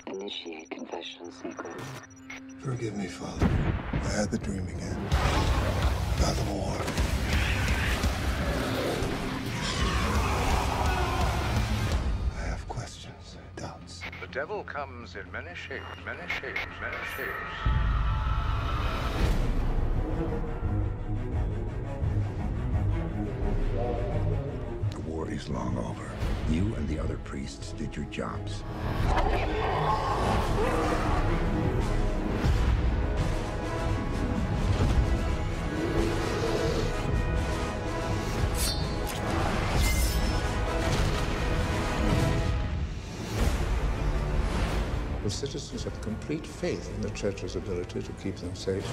Initiate confessional sequence. Forgive me, Father. I had the dream again. About the war. I have questions, doubts. The devil comes in many shapes, many shapes, many shapes. The war is long over. You and the other priests did your jobs. The citizens have complete faith in the church's ability to keep them safe.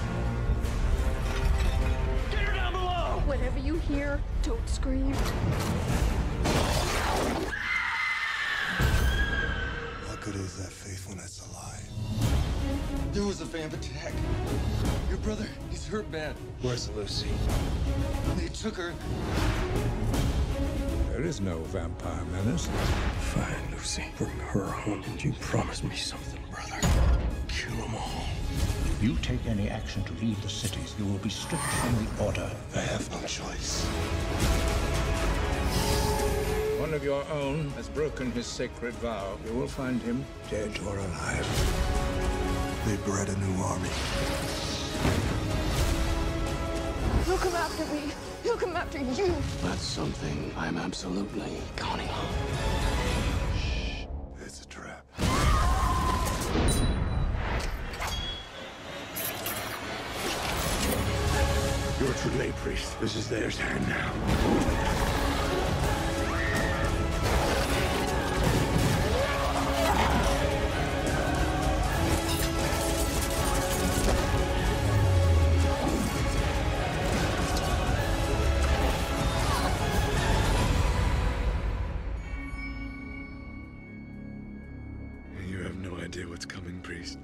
Get her down below! Whatever you hear, don't scream. What good is that faith when it's a lie? There was a vamp attack. Your brother, he's hurt bad. Where's Lucy? They took her. There is no vampire menace. Find Lucy. Bring her home. And you promise me something, brother. Kill them all. If you take any action to leave the cities, you will be stripped from the order. I have no choice. One of your own has broken his sacred vow. You will find him dead or alive. They bred a new army. He'll come after me. He'll come after you. That's something I'm absolutely counting on. Shh. It's a trap. You're too late, priest. This is their time now. You have no idea what's coming, priest.